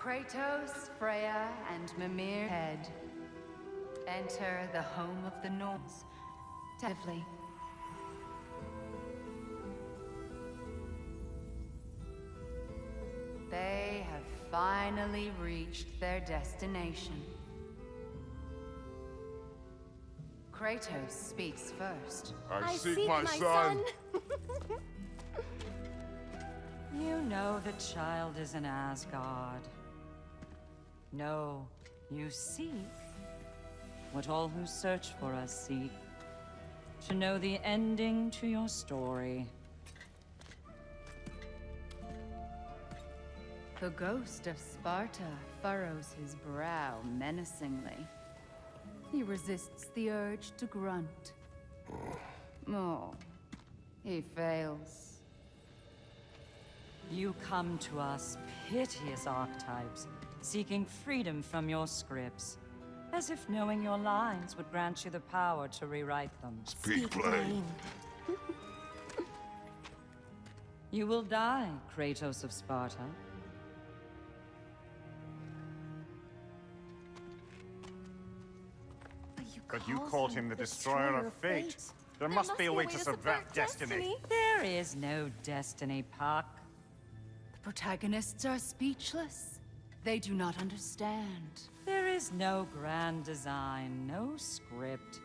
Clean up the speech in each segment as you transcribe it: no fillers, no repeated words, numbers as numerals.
Kratos, Freya, and Mimir head. Enter the home of the Norse. Tevly. They have finally reached their destination. Kratos speaks first. I seek my son. You know the child is in Asgard. No, you seek what all who search for us seek. To know the ending to your story. The ghost of Sparta furrows his brow menacingly. He resists the urge to grunt. Oh, he fails. You come to us, piteous archetypes, seeking freedom from your scripts. As if knowing your lines would grant you the power to rewrite them. Speak plain. You will die, Kratos of Sparta. But you called him the destroyer of fate. There must be a way to subvert destiny. There is no destiny, Puck. The protagonists are speechless. They do not understand. There is no grand design, no script.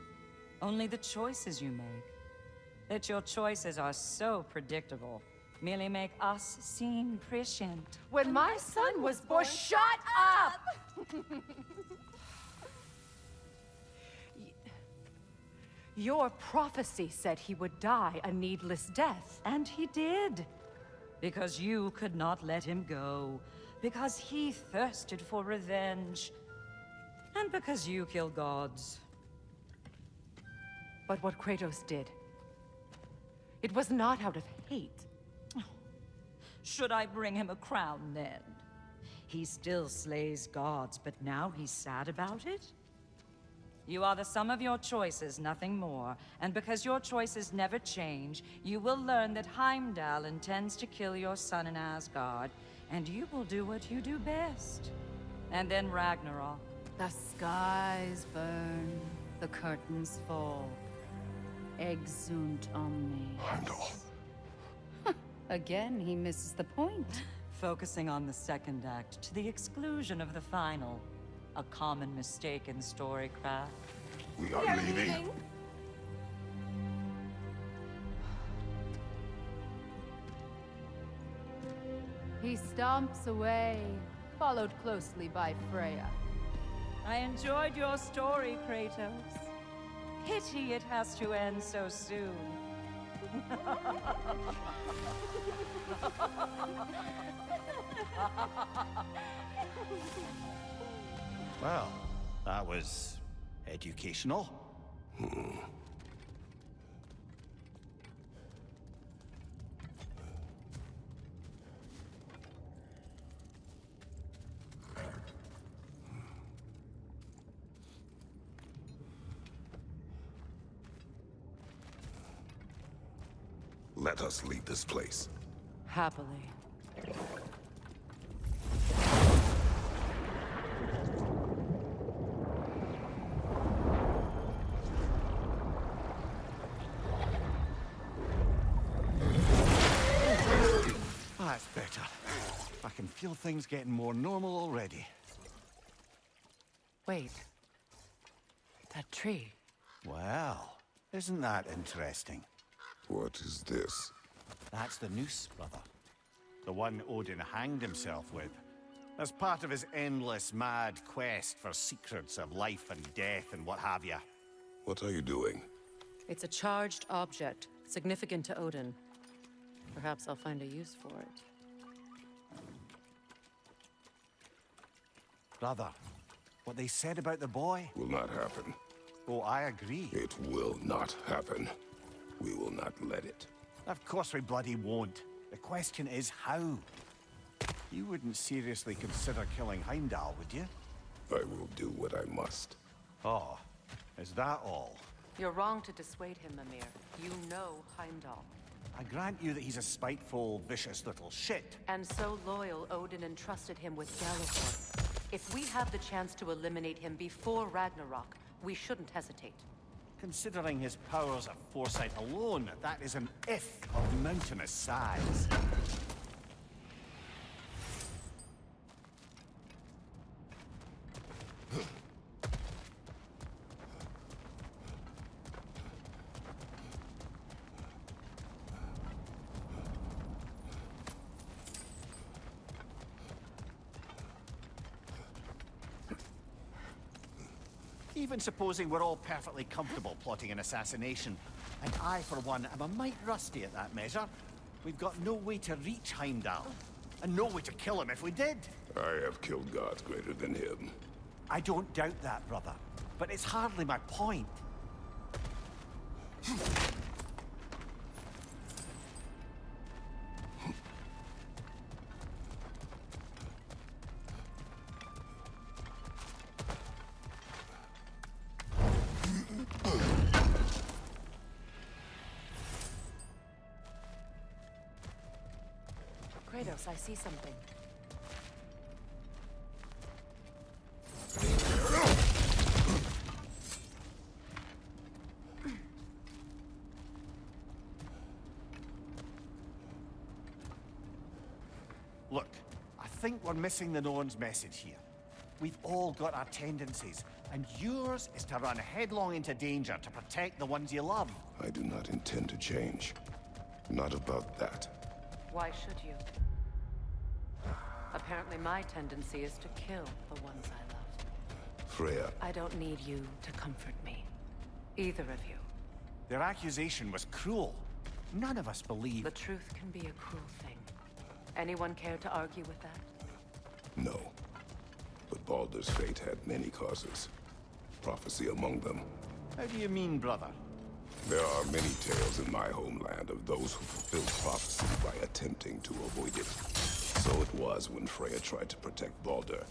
Only the choices you make. That your choices are so predictable, merely make us seem prescient. When my son was born, shut up! Your prophecy said he would die a needless death. And he did. Because you could not let him go. Because he thirsted for revenge. And because you kill gods. But what Kratos did, it was not out of hate. Should I bring him a crown then? He still slays gods, but now he's sad about it? You are the sum of your choices, nothing more. And because your choices never change, you will learn that Heimdall intends to kill your son in Asgard, and you will do what you do best. And then Ragnarok. The skies burn, the curtains fall. Exunt omnes. Heimdall. Again, he misses the point. Focusing on the second act to the exclusion of the final. A common mistake in storycraft. We are leaving. He stomps away, followed closely by Freya. I enjoyed your story, Kratos. Pity it has to end so soon. Well, that was educational. Let us leave this place. Happily. That's better. I can feel things getting more normal already. Wait. That tree. Well, isn't that interesting? What is this? That's the noose, brother. The one Odin hanged himself with. As part of his endless, mad quest for secrets of life and death and what have you. What are you doing? It's a charged object, significant to Odin. Perhaps I'll find a use for it. Brother, what they said about the boy? Will not happen. Oh, I agree. It will not happen. We will not let it. Of course we bloody won't. The question is how? You wouldn't seriously consider killing Heimdall, would you? I will do what I must. Oh, is that all? You're wrong to dissuade him, Mimir. You know Heimdall. I grant you that he's a spiteful, vicious little shit. And so loyal, Odin entrusted him with Gjallarhorn. If we have the chance to eliminate him before Ragnarok, we shouldn't hesitate. Considering his powers of foresight alone, that is an if of mountainous size. Even supposing we're all perfectly comfortable plotting an assassination, and I, for one, am a mite rusty at that measure, we've got no way to reach Heimdall, and no way to kill him if we did. I have killed gods greater than him. I don't doubt that, brother, but it's hardly my point. Kratos, I see something. Look, I think we're missing the Norns' message here. We've all got our tendencies, and yours is to run headlong into danger to protect the ones you love. I do not intend to change. Not about that. Why should you? Apparently my tendency is to kill the ones I love. Freya, I don't need you to comfort me. Either of you. Their accusation was cruel. None of us believe. The truth can be a cruel thing. Anyone care to argue with that? no. But Baldur's fate had many causes. Prophecy among them. How do you mean, brother? There are many tales in my homeland of those who fulfilled prophecy by attempting to avoid it. So it was when Freya tried to protect Baldur.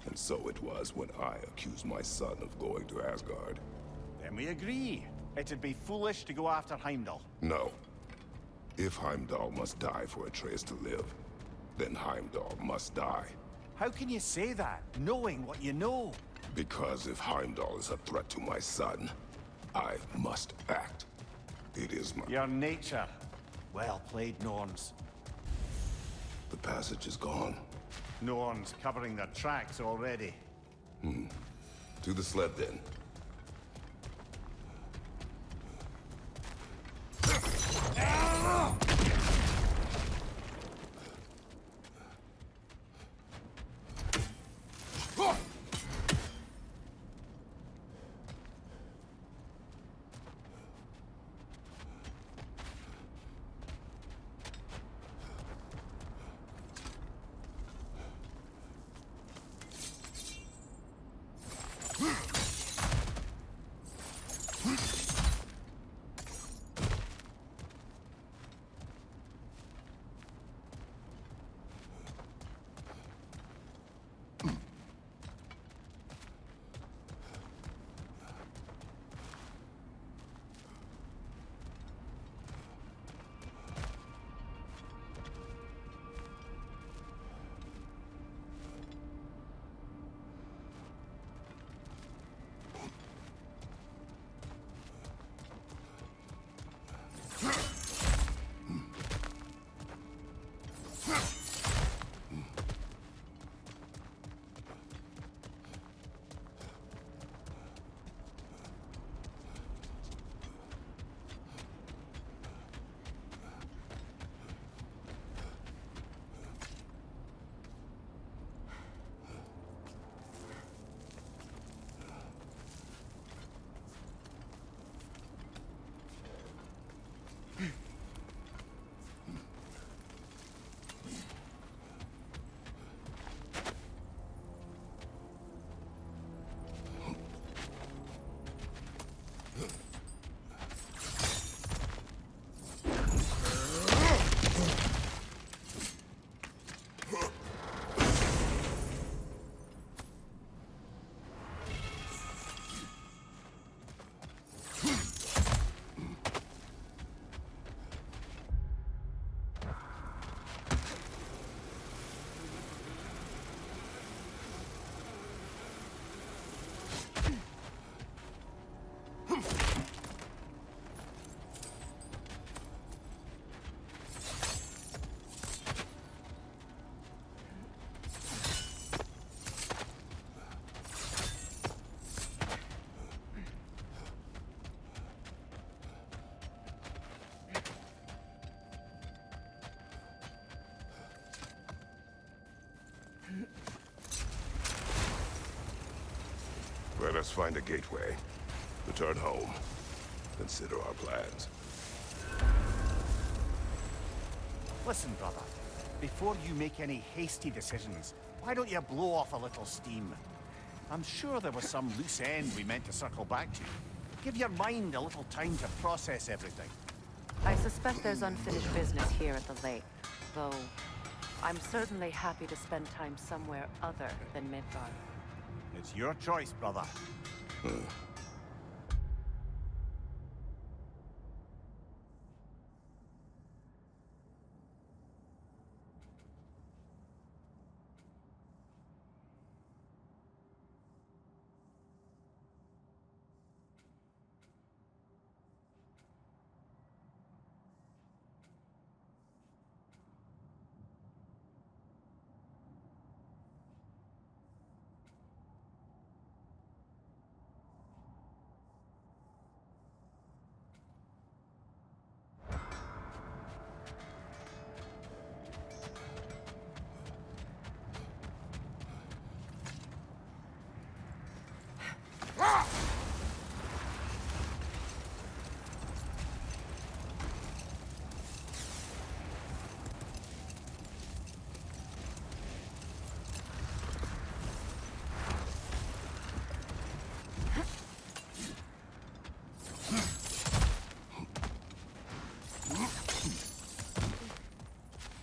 And so it was when I accused my son of going to Asgard. Then we agree. It'd be foolish to go after Heimdall. No. If Heimdall must die for Atreus to live, then Heimdall must die. How can you say that, knowing what you know? Because if Heimdall is a threat to my son, I must act. It is my... Your nature. Well played, Norns. The passage is gone. Norns covering their tracks already. To the sled, then. us find a gateway, return home, consider our plans. Listen, brother. Before you make any hasty decisions, why don't you blow off a little steam? I'm sure there was some loose end we meant to circle back to. Give your mind a little time to process everything. I suspect there's unfinished business here at the lake, though I'm certainly happy to spend time somewhere other than Midgard. It's your choice, brother.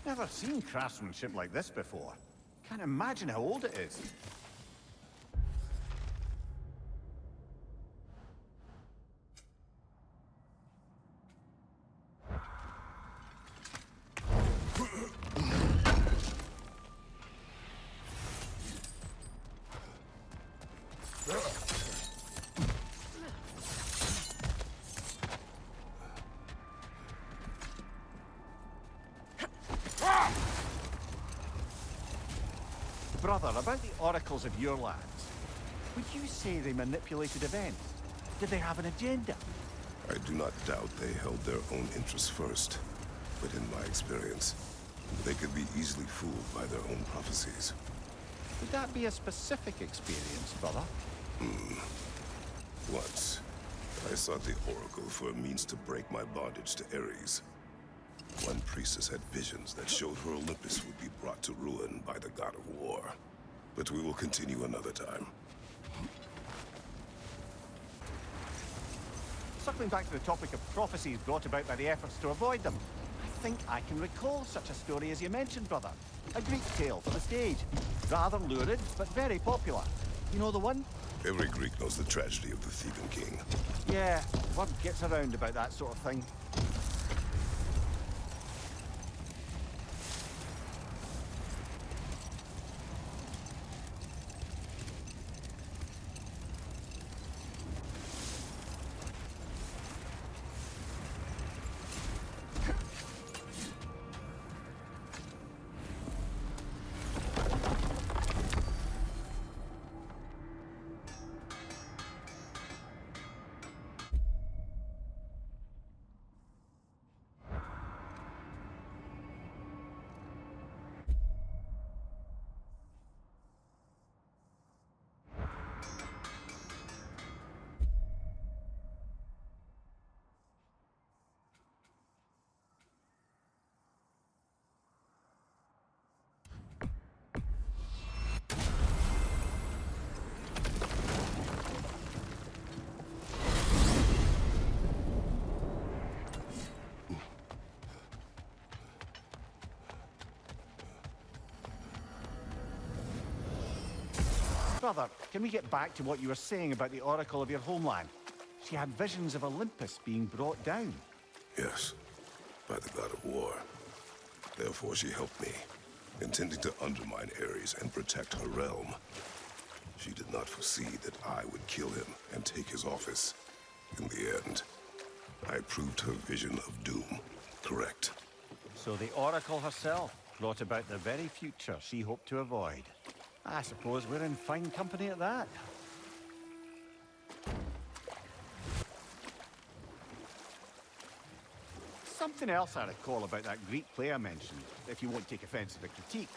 Never seen craftsmanship like this before. Can't imagine how old it is. Brother, about the oracles of your lands, would you say they manipulated events? Did they have an agenda? I do not doubt they held their own interests first, but in my experience, they could be easily fooled by their own prophecies. Would that be a specific experience, brother? Once, I sought the Oracle for a means to break my bondage to Ares. One priestess had visions that showed her Olympus would be brought to ruin by the god of war. But we will continue another time. Circling back to the topic of prophecies brought about by the efforts to avoid them, I think I can recall such a story as you mentioned, brother. A Greek tale for the stage. Rather lurid, but very popular. You know the one? Every Greek knows the tragedy of the Theban king. Yeah, word gets around about that sort of thing. Brother, can we get back to what you were saying about the Oracle of your homeland? She had visions of Olympus being brought down. Yes, by the god of war. Therefore she helped me, intending to undermine Ares and protect her realm. She did not foresee that I would kill him and take his office. In the end, I proved her vision of doom correct. So the Oracle herself brought about the very future she hoped to avoid. I suppose we're in fine company at that. Something else I recall about that Greek play I mentioned, if you won't take offense to the critique.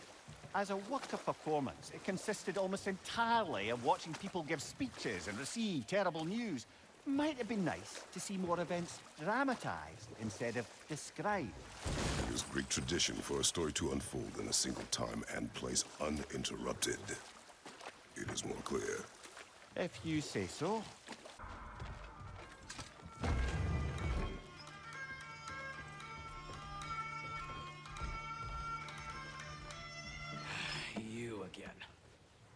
As a work of performance, it consisted almost entirely of watching people give speeches and receive terrible news. Might have been nice to see more events dramatized instead of described. It is Greek tradition for a story to unfold in a single time and place uninterrupted. It is more clear. If you say so. You again.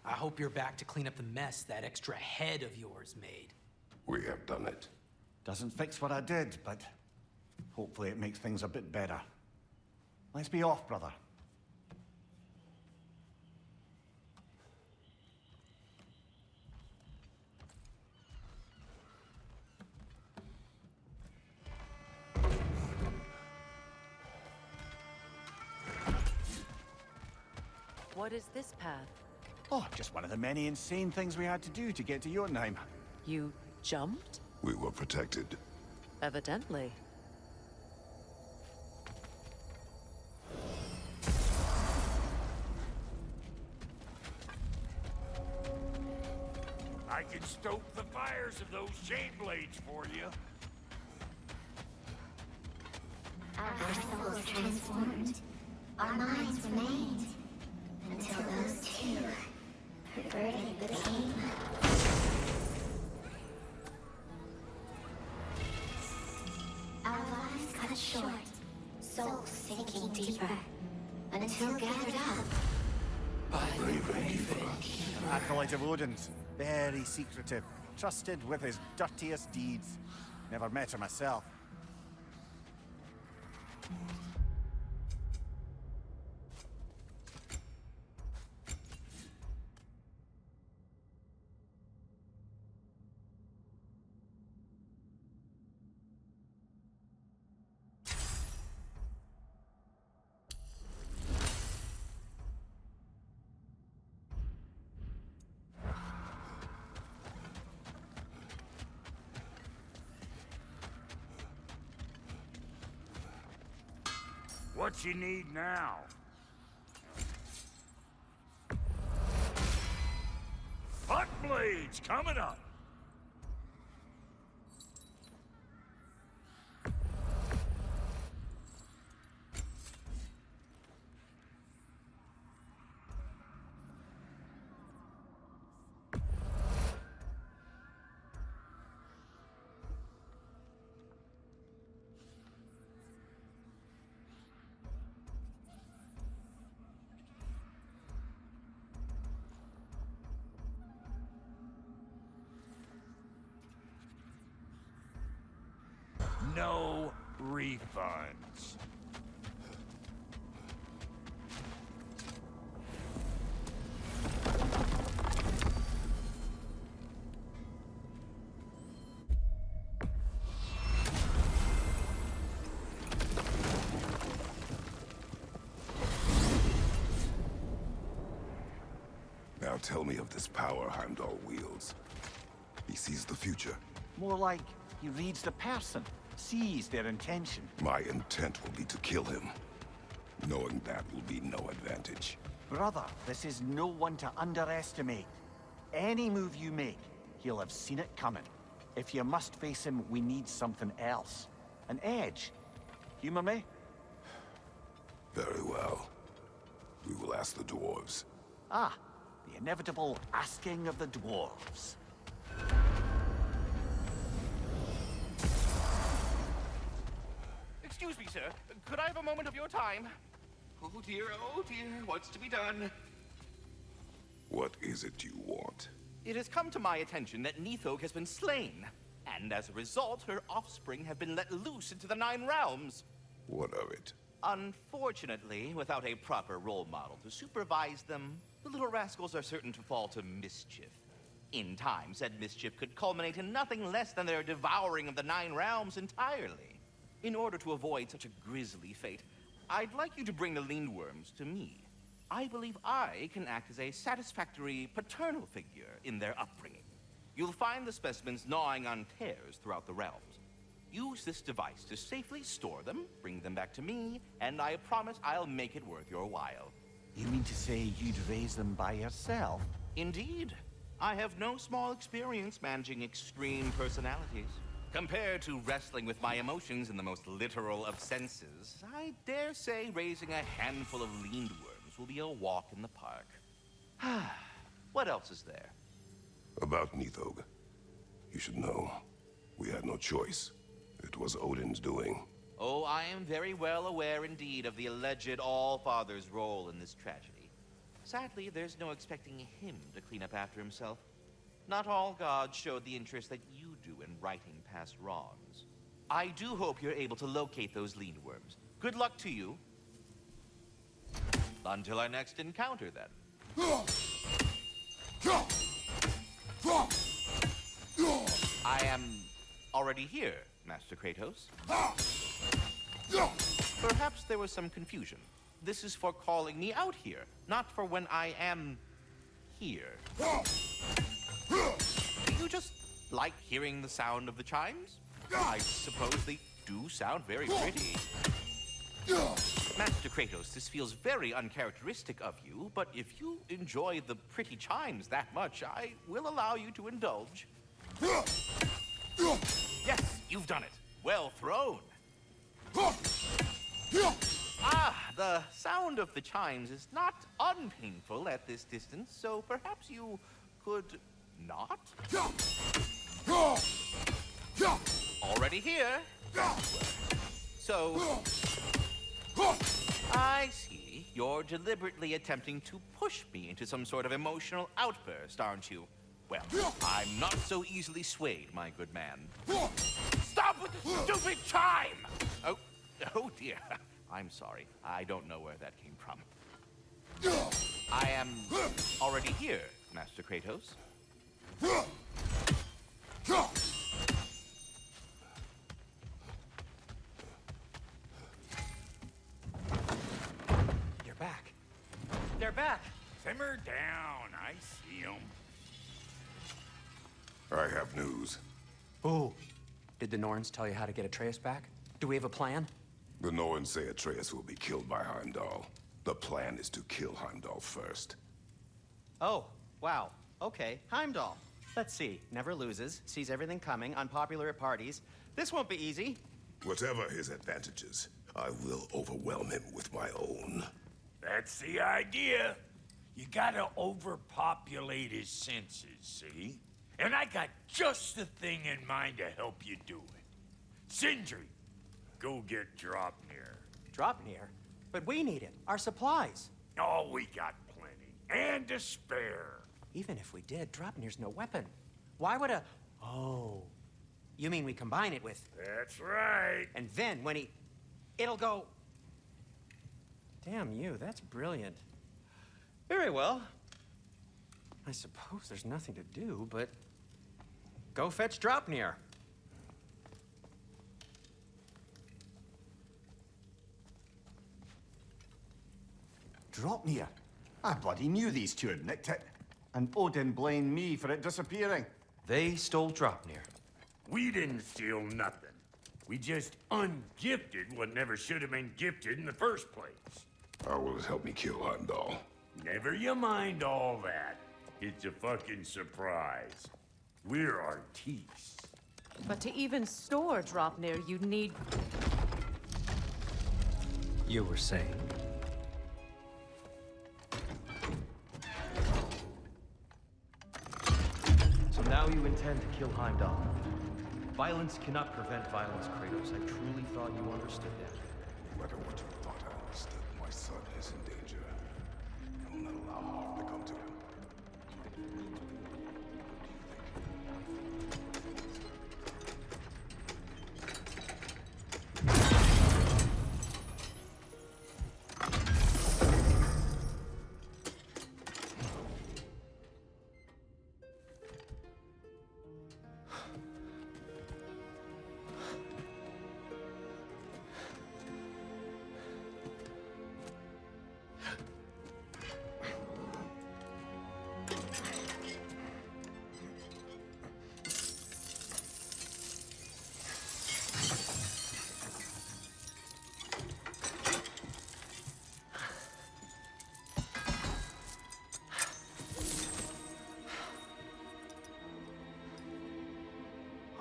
I hope you're back to clean up the mess that extra head of yours made. We have done it. Doesn't fix what I did, but hopefully it makes things a bit better. Let's be off, brother. What is this path? Oh, just one of the many insane things we had to do to get to Jotunheim. You jumped? We were protected. Evidently. I can stoke the fires of those chain blades for you. Our souls transformed. Our minds remained. Until those two perverted the king. Our lives cut short, souls sinking deeper, until gathered up by the raven. Acolyte of Odin's, very secretive, trusted with his dirtiest deeds. Never met her myself. What you need now? Butt blades coming up. No refunds. Now tell me of this power Heimdall wields. He sees the future. More like he reads the person, sees their intention. My intent will be to kill him. Knowing that will be no advantage. Brother, this is no one to underestimate. Any move you make, he'll have seen it coming. If you must face him, we need something else. An edge. Humor me? Very well. We will ask the dwarves. Ah, the inevitable asking of the dwarves. Excuse me, sir. Could I have a moment of your time? Oh dear, what's to be done? What is it you want? It has come to my attention that Nithog has been slain, and as a result, her offspring have been let loose into the Nine Realms. What of it? Unfortunately, without a proper role model to supervise them, the little rascals are certain to fall to mischief. In time, said mischief could culminate in nothing less than their devouring of the Nine Realms entirely. In order to avoid such a grisly fate, I'd like you to bring the Lindworms to me. I believe I can act as a satisfactory paternal figure in their upbringing. You'll find the specimens gnawing on tears throughout the realms. Use this device to safely store them, bring them back to me, and I promise I'll make it worth your while. You mean to say you'd raise them by yourself? Indeed. I have no small experience managing extreme personalities. Compared to wrestling with my emotions in the most literal of senses, I dare say raising a handful of leaned worms will be a walk in the park. What else is there? About Nithog. You should know, we had no choice. It was Odin's doing. Oh, I am very well aware indeed of the alleged All-Father's role in this tragedy. Sadly, there's no expecting him to clean up after himself. Not all gods showed the interest that you do in righting past wrongs. I do hope you're able to locate those lean worms. Good luck to you. Until our next encounter, then. I am already here, Master Kratos. Perhaps there was some confusion. This is for calling me out here, not for when I am here. Do you just like hearing the sound of the chimes? I suppose they do sound very pretty. Master Kratos, this feels very uncharacteristic of you, but if you enjoy the pretty chimes that much, I will allow you to indulge. Yes, you've done it. Well thrown. Ah, the sound of the chimes is not unpainful at this distance, so perhaps you could not? Already here? So, I see. You're deliberately attempting to push me into some sort of emotional outburst, aren't you? Well, I'm not so easily swayed, my good man. Stop with the stupid chime! Oh dear. I'm sorry. I don't know where that came from. I am already here, Master Kratos. You're back. They're back. Simmer down. I see them. I have news. Oh. Did the Norns tell you how to get Atreus back? Do we have a plan? The Norns say Atreus will be killed by Heimdall. The plan is to kill Heimdall first. Oh, wow. Okay, Heimdall. Let's see. Never loses, sees everything coming, unpopular at parties. This won't be easy. Whatever his advantages, I will overwhelm him with my own. That's the idea. You gotta overpopulate his senses, see? And I got just the thing in mind to help you do it. Sindri, go get Draupnir. Draupnir? But we need it. Our supplies. Oh, we got plenty. And to spare. Even if we did, Draupnir's no weapon. Why would a... Oh. You mean we combine it with... That's right. And then when he... It'll go... Damn you, that's brilliant. Very well. I suppose there's nothing to do, but... Go fetch Draupnir. Draupnir? I bloody knew these two had nicked it. And Odin blamed me for it disappearing. They stole Draupnir. We didn't steal nothing. We just ungifted what never should have been gifted in the first place. How will it help me kill Heimdall? Never you mind all that. It's a fucking surprise. We're artistes. But to even store Draupnir, you'd need... You were saying? So now you intend to kill Heimdall. Violence cannot prevent violence, Kratos. I truly thought you understood that. No matter what you thought I understood, my son is in danger. I will not allow harm to come to him.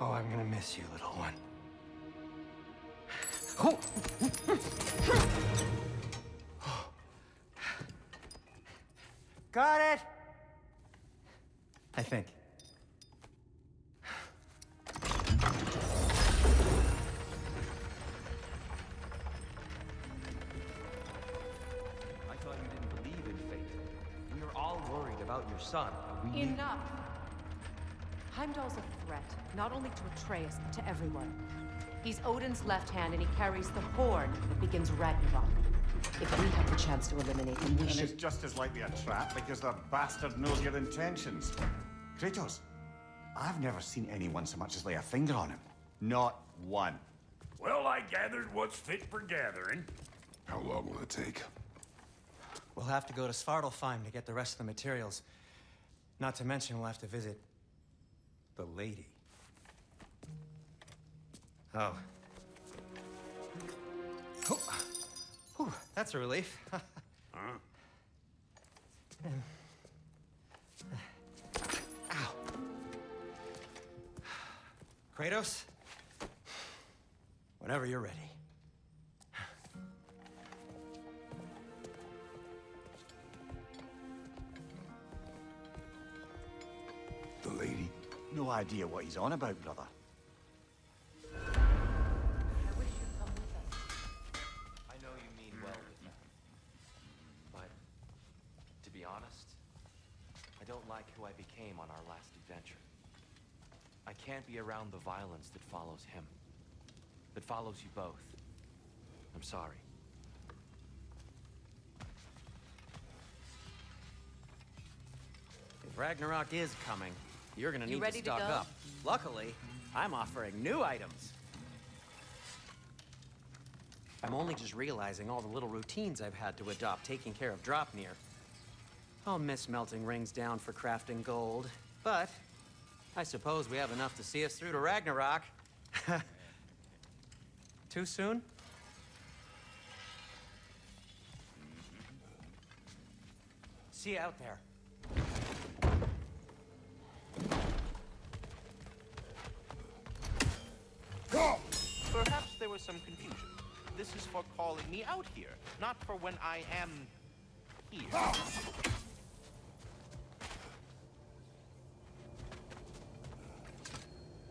Oh, I'm gonna miss you, little one. Oh. Got it! I think. I thought you didn't believe in fate. We are all worried about your son. We need... Enough! Heimdall's a threat, not only to Atreus, but to everyone. He's Odin's left hand, and he carries the horn that begins Ragnarok. If we have the chance to eliminate him, we And should... it's just as likely a trap because the bastard knows your intentions. Kratos, I've never seen anyone so much as lay a finger on him. Not one. Well, I gathered what's fit for gathering. How long will it take? We'll have to go to Svartalfheim to get the rest of the materials. Not to mention we'll have to visit the lady. Oh. Oh. Whew, that's a relief. Huh? Ow. Kratos? Whenever you're ready. The lady? No idea what he's on about, brother. I wish you'd come with us. I know you mean well with me. But, to be honest, I don't like who I became on our last adventure. I can't be around the violence that follows him. That follows you both. I'm sorry. If Ragnarok is coming, you're gonna You need ready to to stock go? up. Luckily, I'm offering new items. I'm only just realizing all the little routines I've had to adopt taking care of Draupnir. I'll miss melting rings down for crafting gold, but I suppose we have enough to see us through to Ragnarok. Too soon? See you out there. Perhaps there was some confusion. This is for calling me out here, not for when I am here.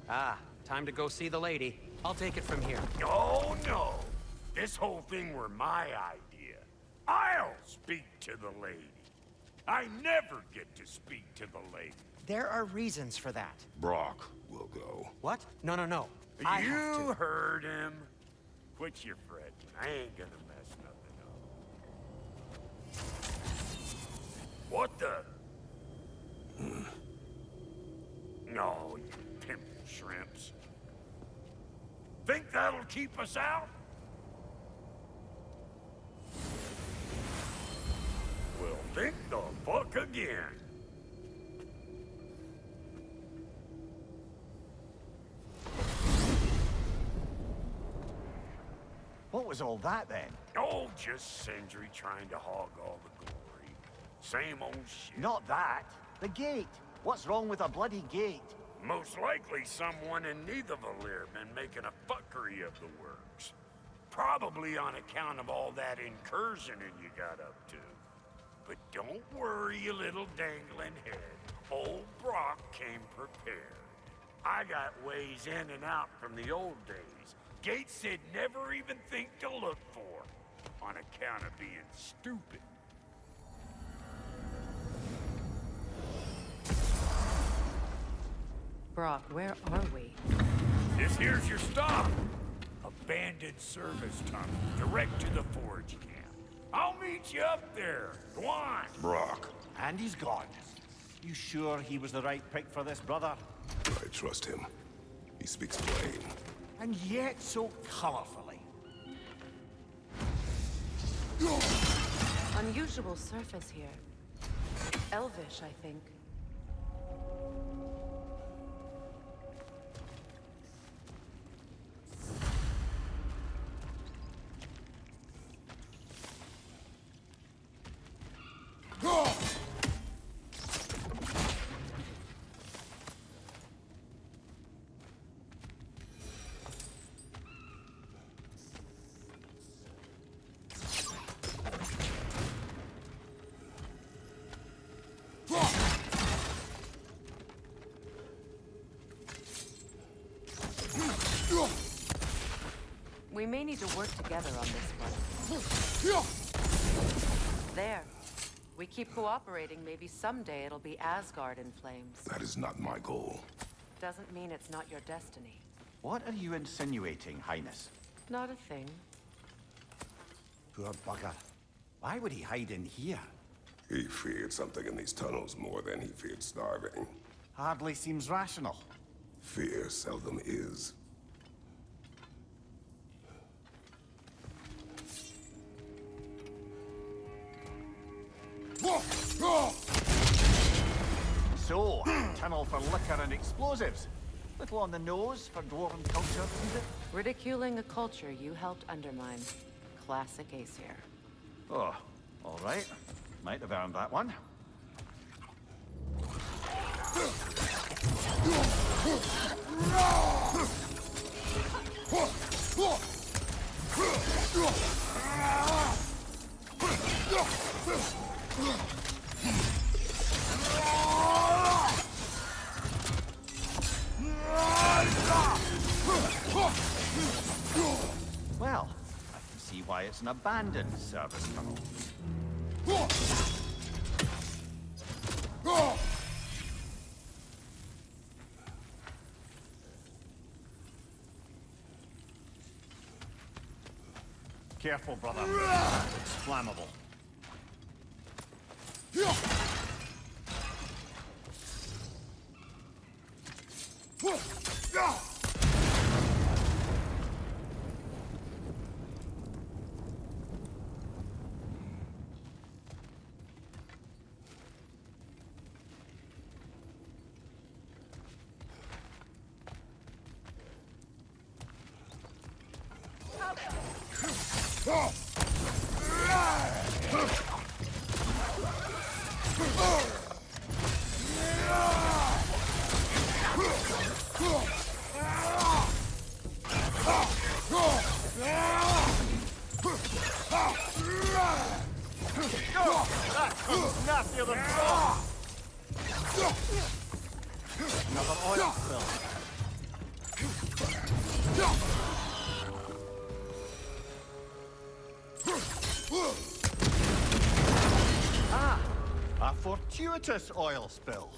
Ah, time to go see the lady. I'll take it from here. Oh, no. This whole thing were my idea. I'll speak to the lady. I never get to speak to the lady. There are reasons for that. Brock will go. What? No, no, no. I have You to. heard him. Quit your fretting. I ain't gonna mess nothing up. What the? No, you pimple shrimps. Think that'll keep us out? Well, think the fuck again. What was all that then? Oh, just Sindri trying to hog all the glory. Same old shit. Not that. The gate. What's wrong with a bloody gate? Most likely someone in Nidavellir been making a fuckery of the works. Probably on account of all that incursioning you got up to. But don't worry, you little dangling head. Old Brock came prepared. I got ways in and out from the old days. Gates said never even think to look for, on account of being stupid. Brock, where are we? This here's your stop. Abandoned service tunnel, direct to the forge camp. I'll meet you up there. Go on. Brock. And he's gone. You sure he was the right pick for this, brother? I trust him. He speaks plain. And yet so colorfully. Unusual surface here. Elvish, I think. may need to work together on this one. There. We keep cooperating, maybe someday it'll be Asgard in flames. That is not my goal. Doesn't mean it's not your destiny. What are you insinuating, Highness? Not a thing. Poor bugger. Why would he hide in here? He feared something in these tunnels more than he feared starving. Hardly seems rational. Fear seldom is. So, tunnel for liquor and explosives. Little on the nose for dwarven culture, isn't it? Ridiculing a culture you helped undermine. Classic Æsir. Oh, all right. Might have earned that one. Well, I can see why it's an abandoned service tunnel. Careful, brother. It's flammable. Another oil spill. Ah, a fortuitous oil spill.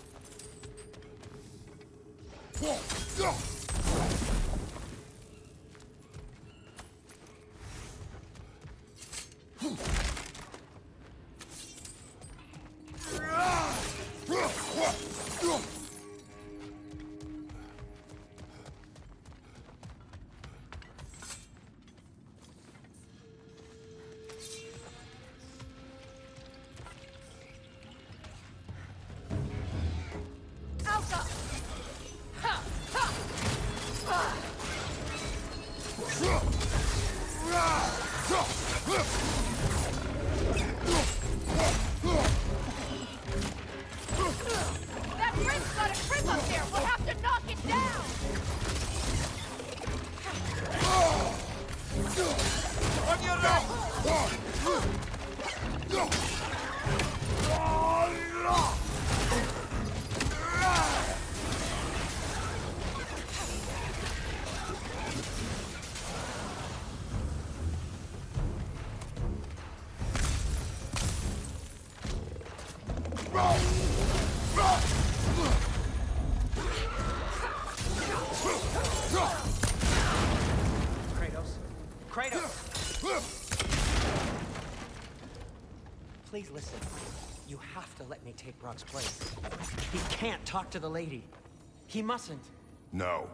That bridge's got a trip up there! We'll have to knock it down! On your right! Please listen. You have to let me take Brock's place. He can't talk to the lady. He mustn't. No.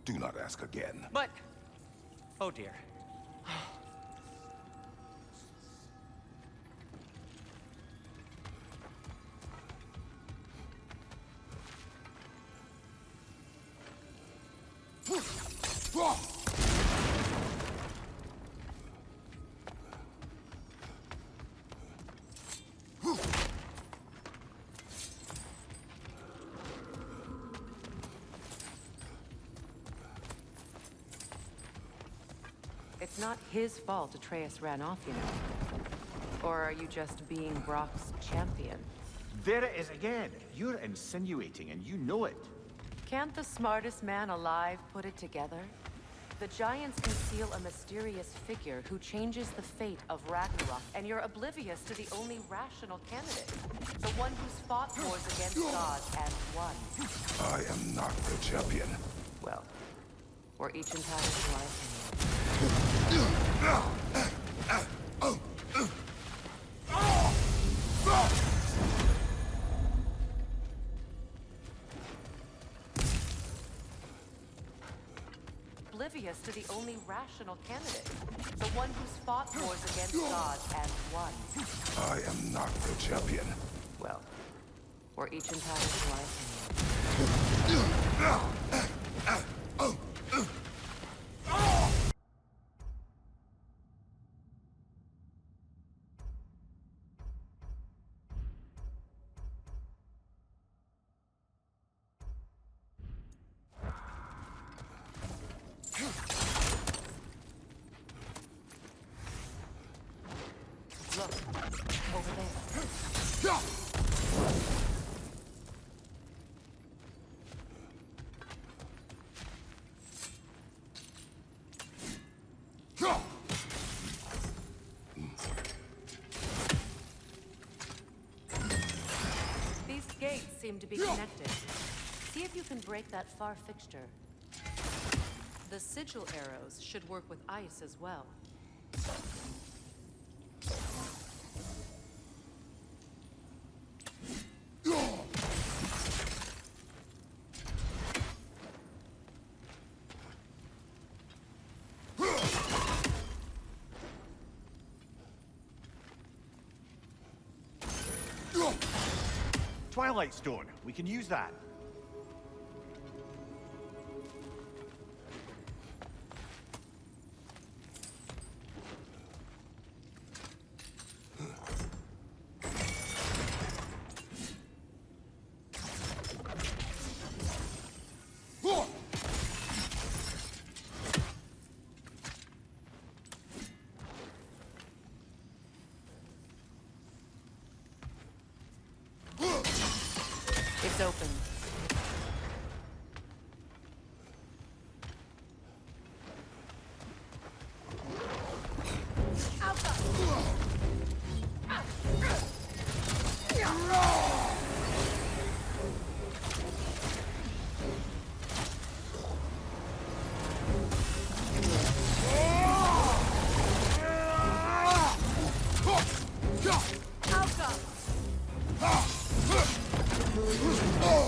Do not ask again. But... oh dear. It's not his fault Atreus ran off, you know. Or are you just being Brock's champion? There it is again. You're insinuating and you know it. Can't the smartest man alive put it together? The giants conceal a mysterious figure who changes the fate of Ragnarok, and you're oblivious to the only rational candidate. The one who's fought wars against gods and won. I am not the champion. Well, we're each entitled to our opinion. Oblivious to the only rational candidate. The one who's fought wars against gods and won. I am not the champion. Well, we're each entitled to our opinion. Look, over there. These gates seem to be connected. See if you can break that far fixture. The sigil arrows should work with ice as well. Twilight Stone. We can use that. It's open.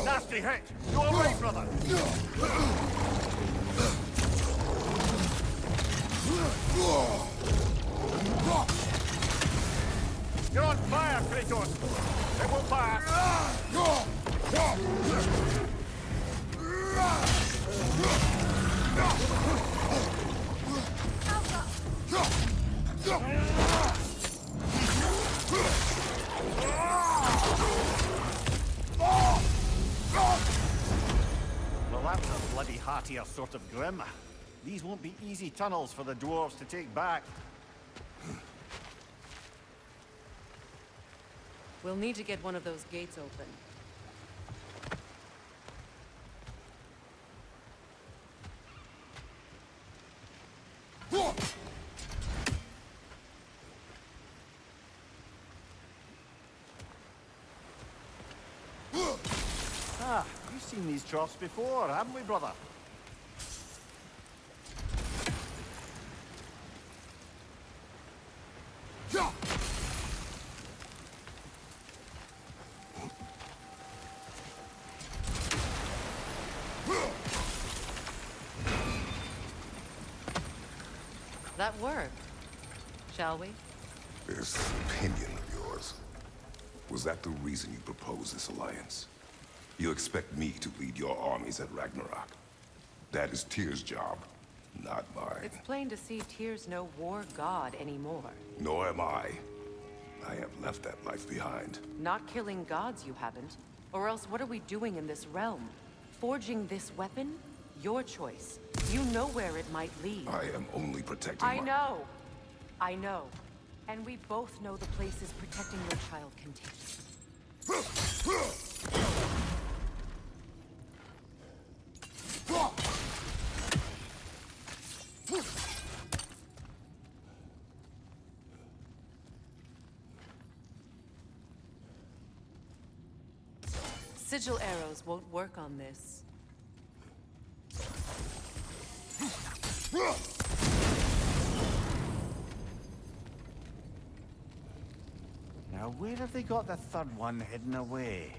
Nasty hit! Go away, brother! You're on fire, Kratos! It will pass! Well, that was a bloody heartier sort of grim. These won't be easy tunnels for the dwarves to take back. We'll need to get one of those gates open. Ah, we've seen these troughs before, haven't we, brother? That worked. Shall we? This opinion of yours, was that the reason you proposed this alliance? You expect me to lead your armies at Ragnarok? That is Tyr's job, not mine. It's plain to see Tyr's no war god anymore. Nor am I. I have left that life behind. Not killing gods, you haven't. Or else what are we doing in this realm? Forging this weapon? Your choice. You know where it might lead. I am only protecting I know. I know. And we both know the places protecting your child can take you. Sigil arrows won't work on this. Now, where have they got the third one hidden away?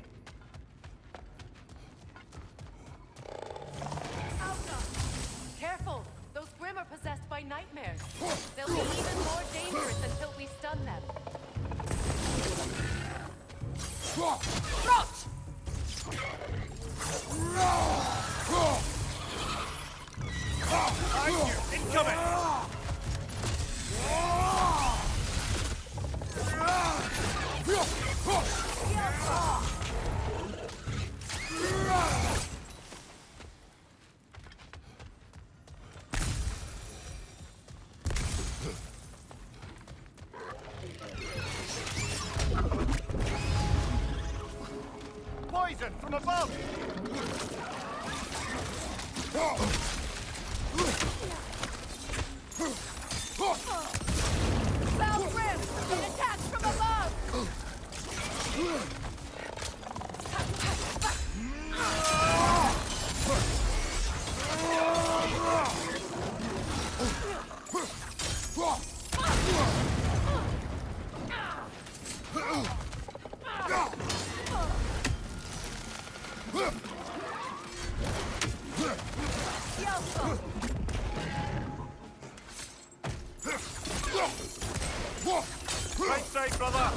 Careful! Those Grim are possessed by nightmares. They'll be even more dangerous until we stun them. Crouch! Incoming! Poison from above! Foul Grim! An attack from above! Right side, brother!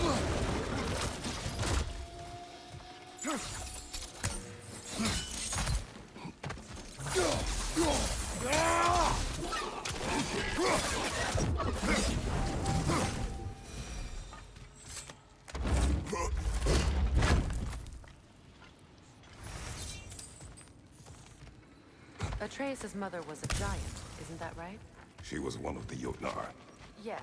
Atreus' mother was a giant, isn't that right? She was one of the Jotnar. Yes.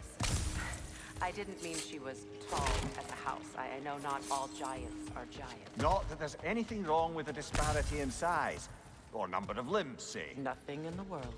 I didn't mean she was tall as a house. I know not all giants are giants. Not that there's anything wrong with a disparity in size. Or number of limbs, say. Nothing in the world.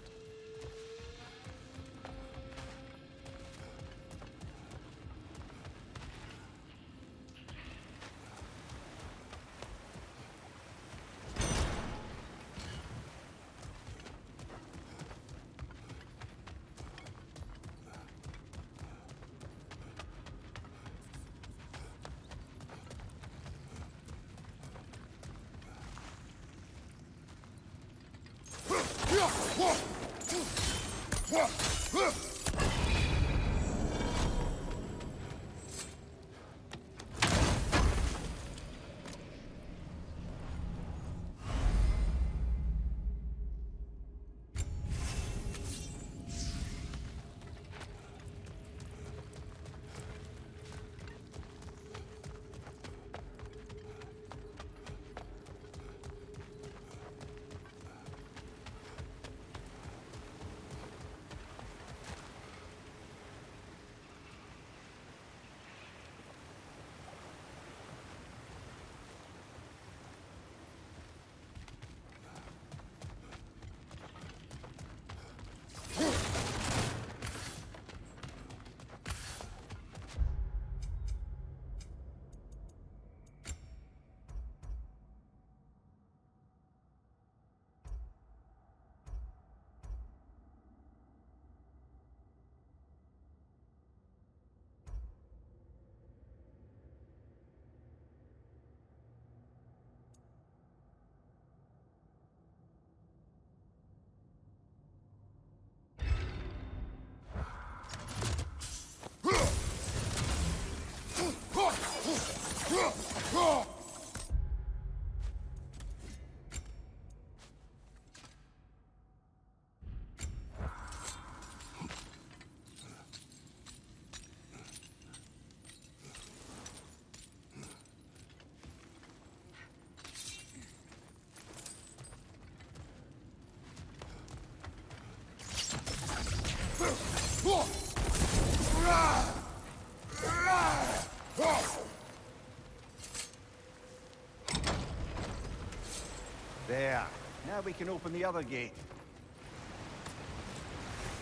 There. Now we can open the other gate.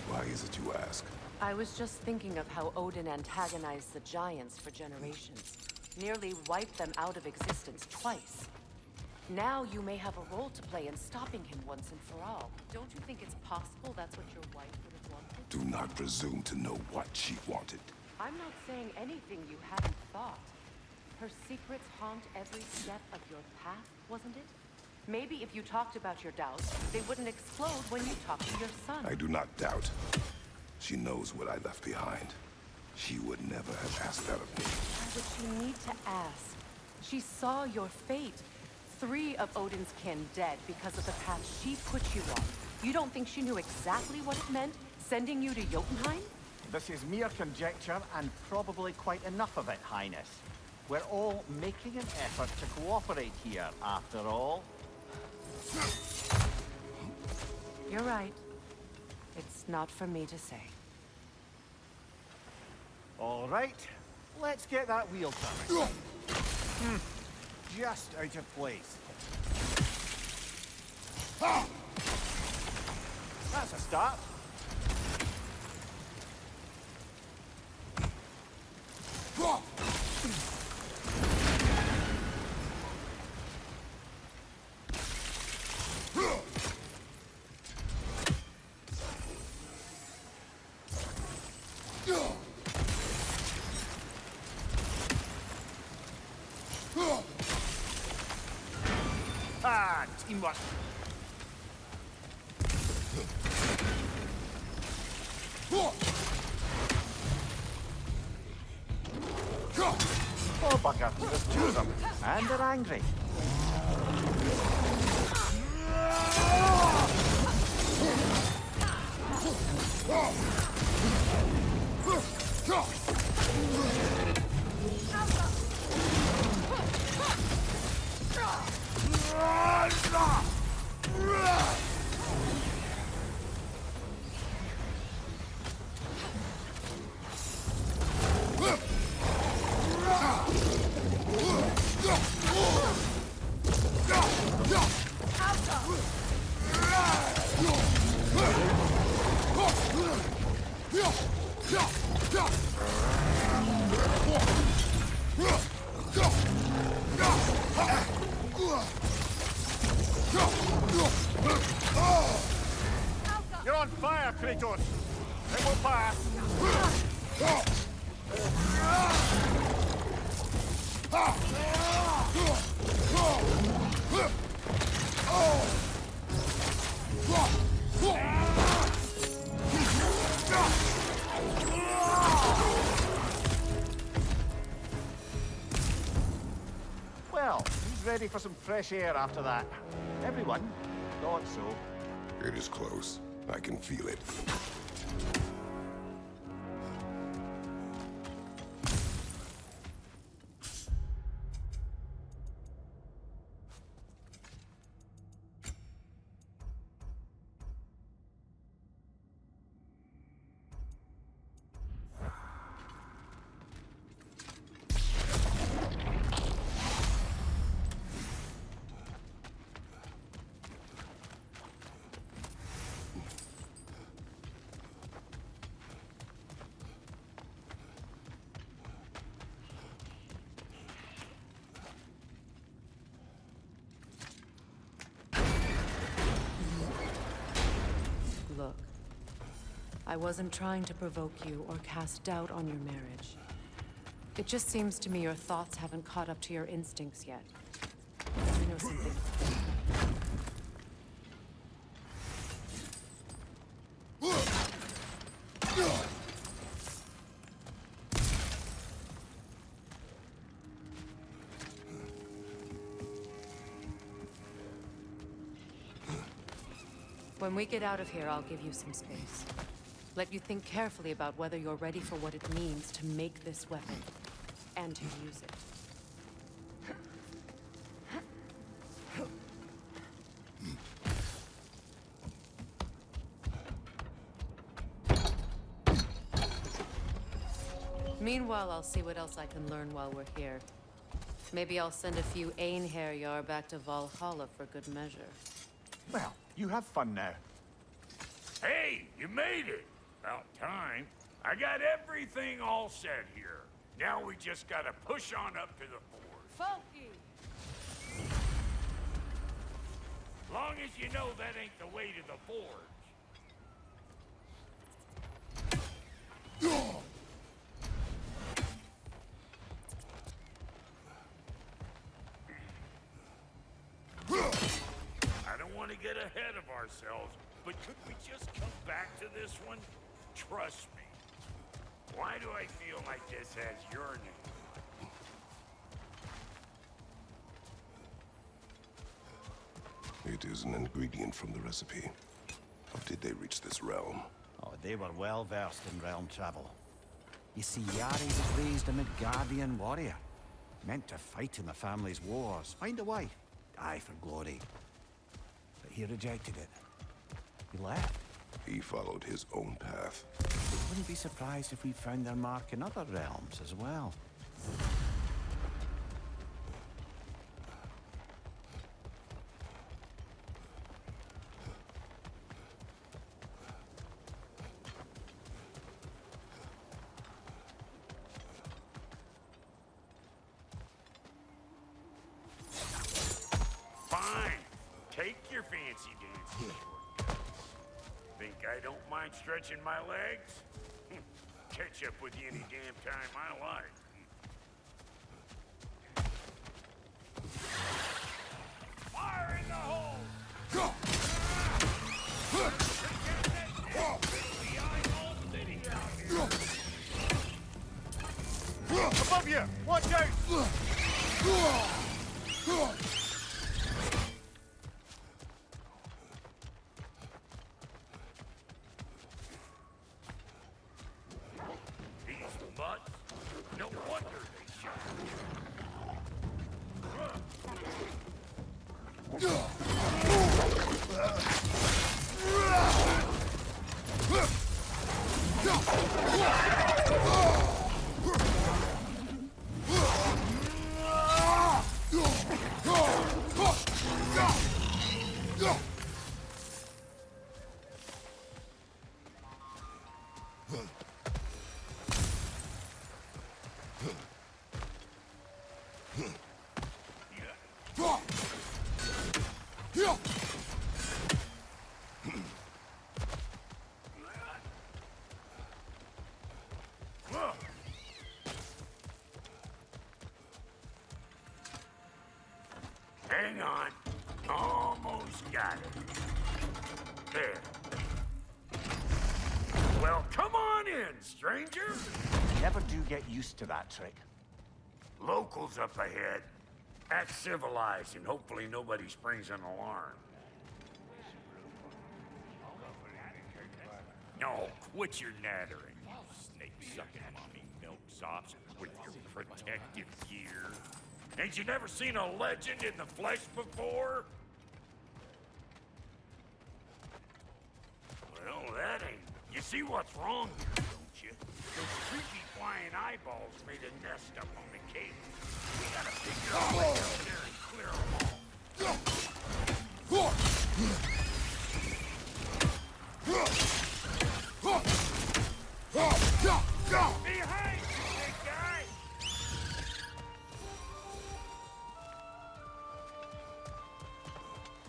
Why is it you ask? I was just thinking of how Odin antagonized the giants for generations. Nearly wiped them out of existence twice. Now you may have a role to play in stopping him once and for all. Don't you think it's possible that's what your wife would have wanted? Do not presume to know what she wanted. I'm not saying anything you hadn't thought. Her secrets haunt every step of your path, wasn't it? Maybe if you talked about your doubts, they wouldn't explode when you talked to your son. I do not doubt. She knows what I left behind. She would never have asked that of me. Why would she need to ask? She saw your fate. 3 of Odin's kin dead because of the path she put you on. You don't think she knew exactly what it meant, sending you to Jotunheim? This is mere conjecture, and probably quite enough of it, Highness. We're all making an effort to cooperate here, after all. You're right. It's not for me to say. All right, let's get that wheel turning. Just out of place. That's a start. Teamwork. Oh, bugger. There's 2 of them. And they're angry. You're on fire, Kratos! It will pass! Well, who's ready for some fresh air after that? Everyone? Thought so. It is close. I can feel it. Look, I wasn't trying to provoke you or cast doubt on your marriage. It just seems to me your thoughts haven't caught up to your instincts yet. You know something? When we get out of here, I'll give you some space. Let you think carefully about whether you're ready for what it means to make this weapon, and to use it. Meanwhile, I'll see what else I can learn while we're here. Maybe I'll send a few Einherjar back to Valhalla for good measure. Well, you have fun now. Hey, you made it! About time. I got everything all set here. Now we just gotta push on up to the fort. Funky! long as you know that ain't the way to the forge. I don't want to get ahead of ourselves, but could we just come back to this one? Trust me. Why do I feel like this has your name? It is an ingredient from the recipe. How did they reach this realm? Oh, they were well versed in realm travel. You see, Yari was raised a Midgardian warrior. Meant to fight in the family's wars, find a wife, die for glory. But he rejected it. He left. He followed his own path. But wouldn't be surprised if we found their mark in other realms as well. Stretching my legs? Catch up with you any damn time I like. Fire in the hole! Go! Above you! Watch out! Hang on. Almost got it. There. Well, come on in, stranger. Never do get used to that trick. Locals up ahead. Act civilized, and hopefully nobody springs an alarm. No, quit your nattering, you snake-sucking mommy milksops with your protective gear. Ain't you never seen a legend in the flesh before? Well, that ain't... You see what's wrong here, don't you? Those creepy flying eyeballs made a nest up on the cable. We gotta figure out a way out there and clear them all. Behind you, big guy!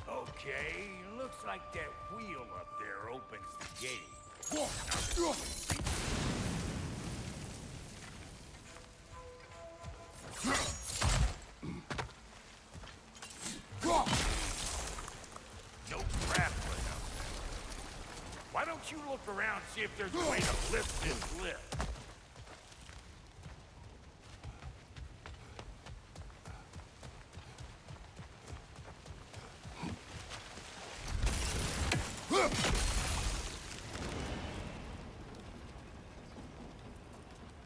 Okay, looks like that wheel up there opens the gate. No grappling up there. Why don't you look around and see if there's a way to lift this lift?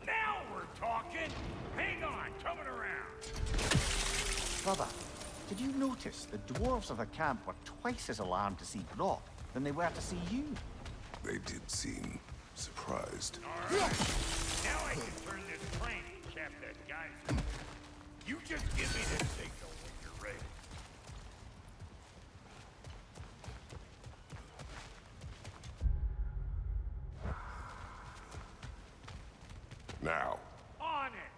Now we're talking! Hang on, coming around. Brother, did you notice the dwarves of the camp were twice as alarmed to see Brock than they were to see you? They did seem surprised. All right. Now I can turn this crane and cap that geyser. You just give me the signal when you're ready. Now. On it!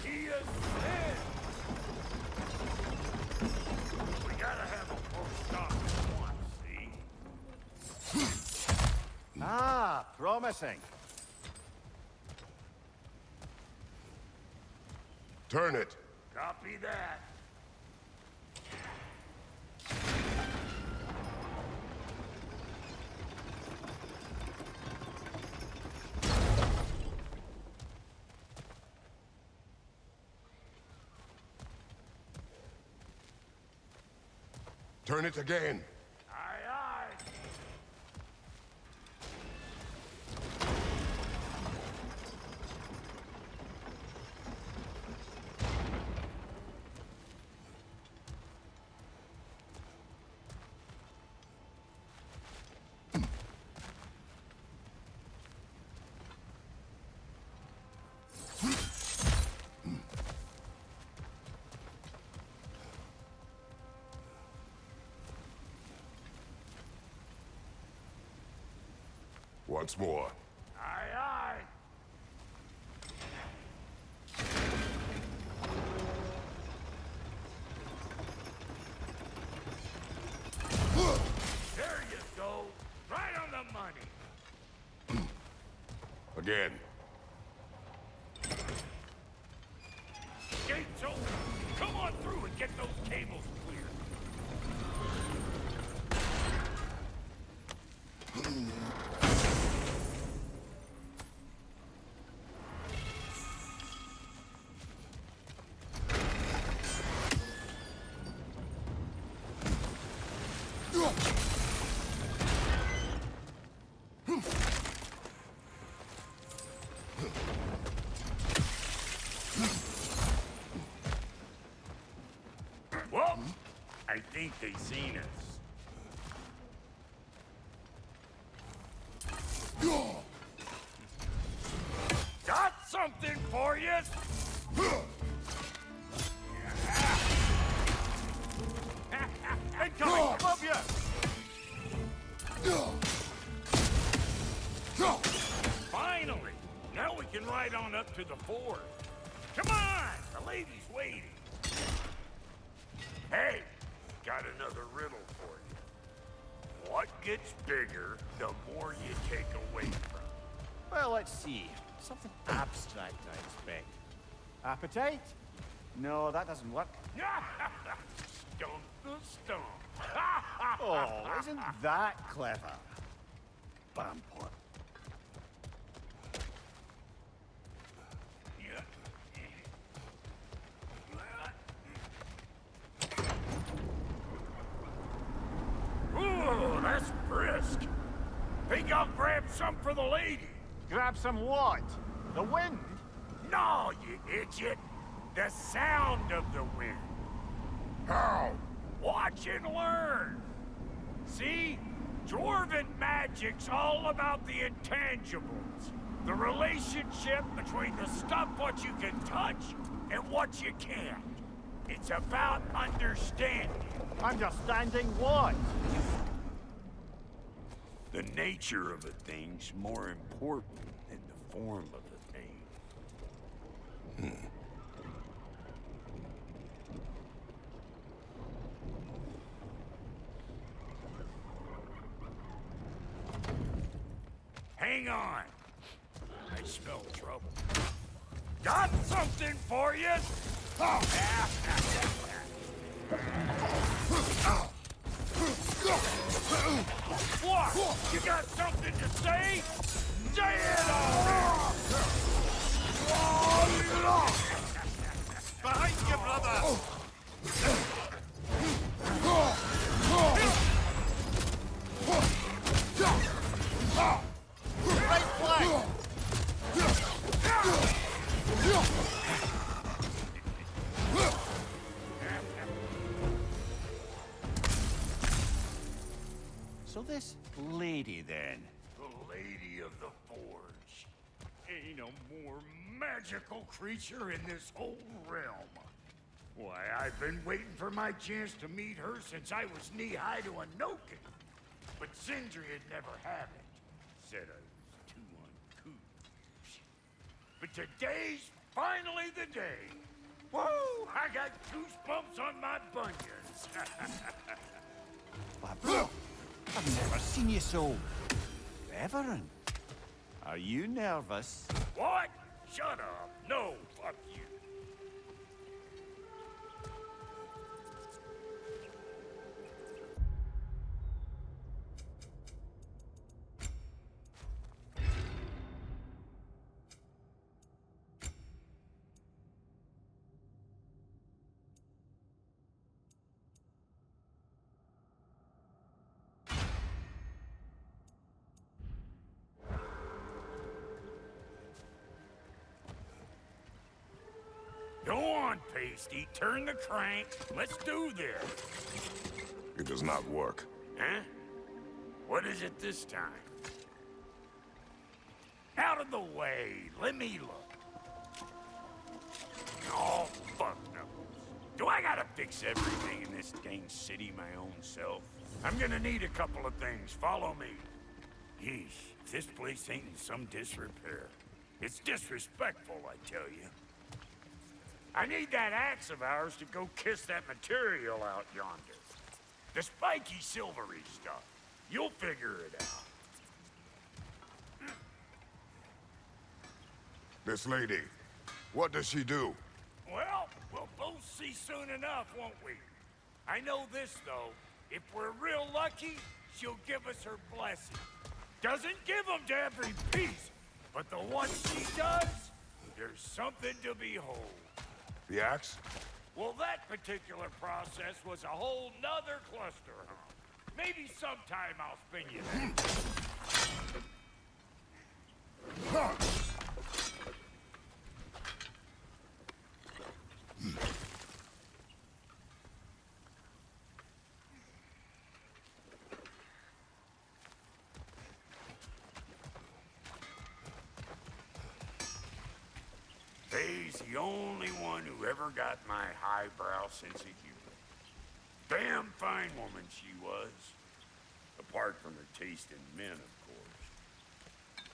He is dead! promising. Turn it. Copy that. Turn it again. Aye, aye. Once more. Aye, aye. There you go. Right on the money. Again. Gates open. Come on through and get those cables clear. Well, I think they seen us. Got something for you! Incoming above you! Finally! Now we can ride on up to the fort. Come on! The lady's waiting. Hey! Got another riddle for you. What gets bigger, the more you take away from? Well, let's see. Something abstract, I expect. Appetite? No, that doesn't work. Stump the stump. Oh, isn't that clever? Vampire. Ooh, that's brisk. Think I'll grab some for the lady. Grab some what? The wind? No, you idiot. The sound of the wind. How? Watch and learn. See? Dwarven magic's all about the intangibles. The relationship between the stuff what you can touch and what you can't. It's about understanding. Understanding what? The nature of a thing's more important than the form of a thing. Hang on. I smell trouble. Got something for you? What? You got something to say? Say it already! Behind you, brother! Right flank! So this lady, then? The Lady of the Forge. Ain't a more magical creature in this whole realm. Why, I've been waiting for my chance to meet her since I was knee-high to a Noken. But Sindri had never had it. Said I was too uncouth. But today's finally the day. Woo! I got goosebumps on my bunions. Why, bro, I've never seen you so reverent. Are you nervous? What? Shut up. No, fuck you. Go on, Pasty. Turn the crank. Let's do this. It does not work. Huh? What is it this time? Out of the way. Let me look. Oh, fuck no. Do I gotta fix everything in this dang city my own self? I'm gonna need a couple of things. Follow me. Yeesh, if this place ain't in some disrepair. It's disrespectful, I tell you. I need that axe of ours to go kiss that material out yonder. The spiky, silvery stuff. You'll figure it out. This lady, what does she do? Well, we'll both see soon enough, won't we? I know this, though. If we're real lucky, she'll give us her blessing. Doesn't give them to every piece, but the ones she does, there's something to behold. The axe? Well, that particular process was a whole nother cluster, huh? Maybe sometime I'll spin you that. He's the only one who ever got my highbrow sense of humor. Damn fine woman she was. Apart from her taste in men, of course.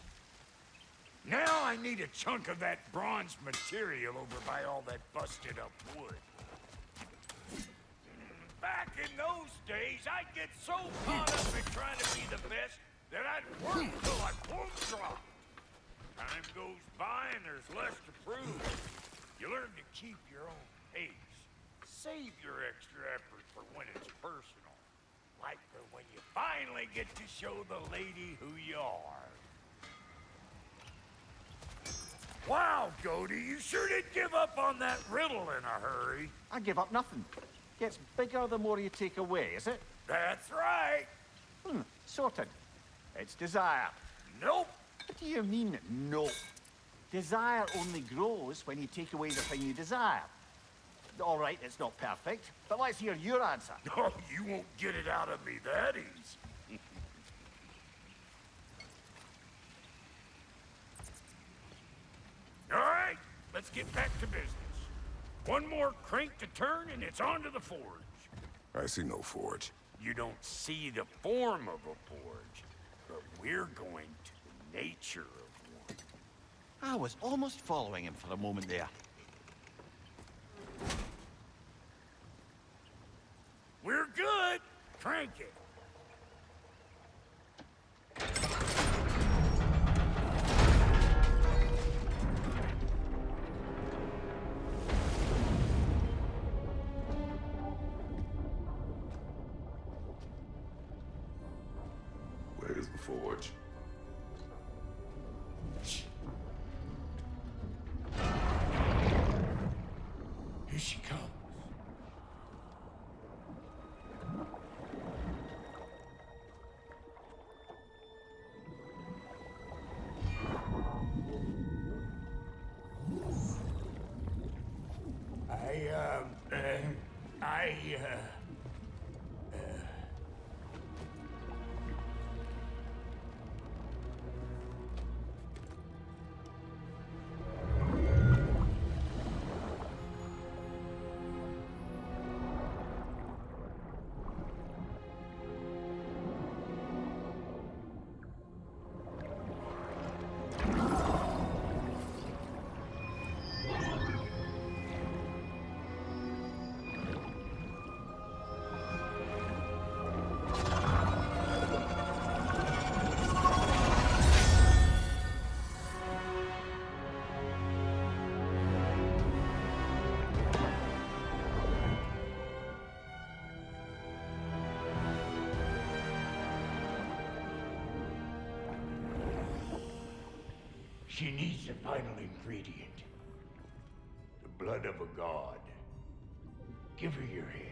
Now I need a chunk of that bronze material over by all that busted up wood. Back in those days, I'd get so caught up in trying to be the best that I'd work till I plumb dropped. Time goes by and there's less to prove. You learn to keep your own pace. Save your extra effort for when it's personal. Like for when you finally get to show the lady who you are. Wow, Goody, you sure did give up on that riddle in a hurry. I give up nothing. Gets bigger the more you take away, is it? That's right. Sorted. It's desire. Nope. What do you mean, no? Desire only grows when you take away the thing you desire. All right, it's not perfect, but let's hear your answer. Oh, you won't get it out of me that easy. All right, let's get back to business. One more crank to turn and it's on to the forge. I see no forge. You don't see the form of a forge, but we're going to the nature of one. I was almost following him for a moment there. We're good. Crank it. Where's the forge? Here she comes. She needs the final ingredient. The blood of a god. Give her your hand.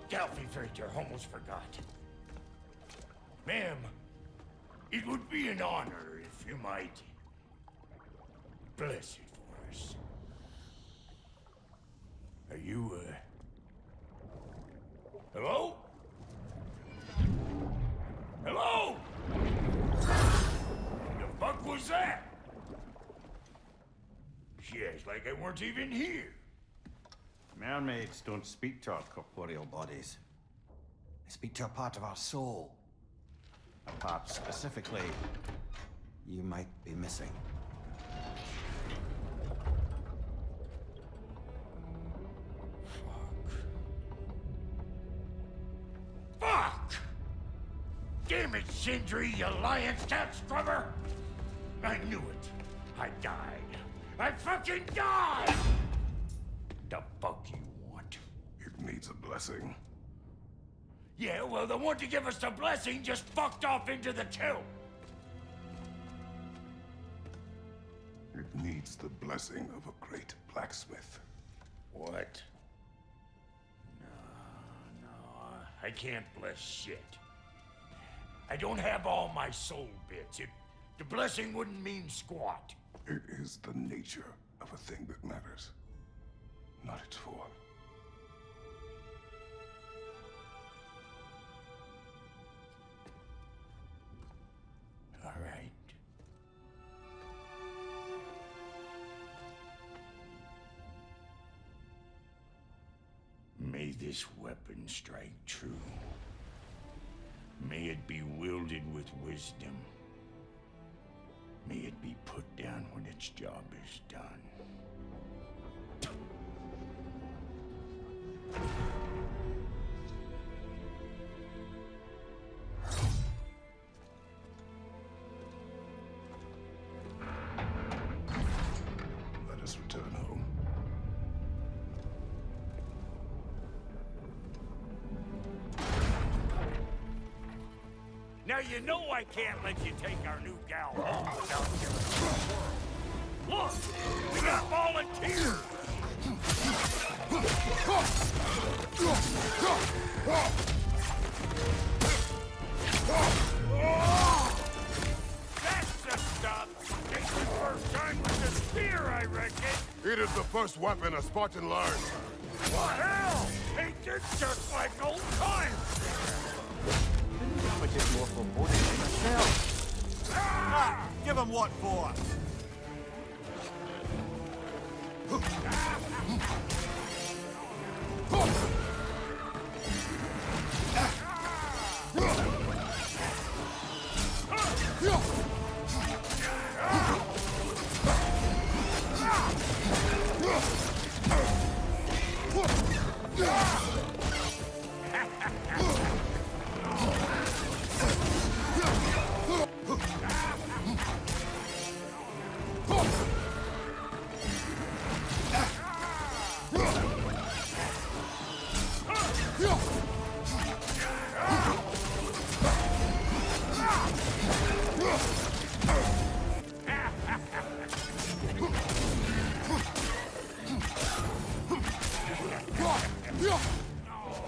Galfifrater almost forgot. Ma'am, it would be an honor if you might bless it for us. Are you, hello? Hello? The fuck was that? She acts like I weren't even here. Mermaids don't speak to our corporeal bodies. They speak to a part of our soul. A part specifically you might be missing. Fuck! Damn it, Sindri, you lion cat scrubber! I knew it. I died. I fucking died! The fuck you want? It needs a blessing. Yeah, well, the one to give us the blessing just fucked off into the tomb. It needs the blessing of a great blacksmith. What? No, I can't bless shit. I don't have all my soul bits. The blessing wouldn't mean squat. It is the nature of a thing that matters, not its form. All right. May this weapon strike true. May it be wielded with wisdom. May it be put down when its job is done. Let us return home. Now you know I can't let you take our new gal home without giving her a word. Look! We got volunteers! That's the stuff! It's the first time with the spear, I reckon! It is the first weapon a Spartan learned. What hell? Ain't this just like old times? Which is more foreboding than yourself. Ah! Give him what for?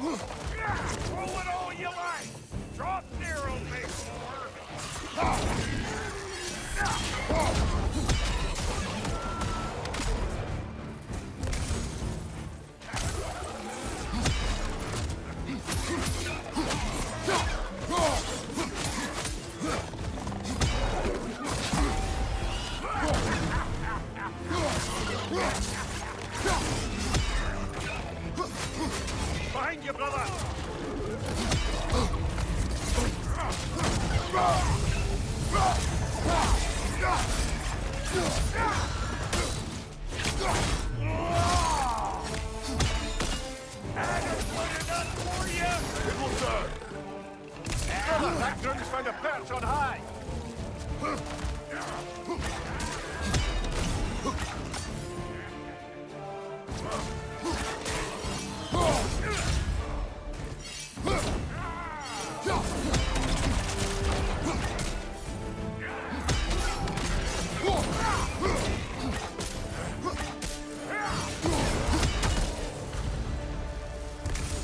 Throw it all you like! Drop Nero, big Behind you, brother! That gun's found a perch on high!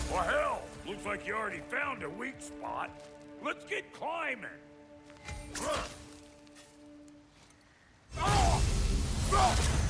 Well, hell, looks like you already found a weak spot. Let's get climbing. Oh!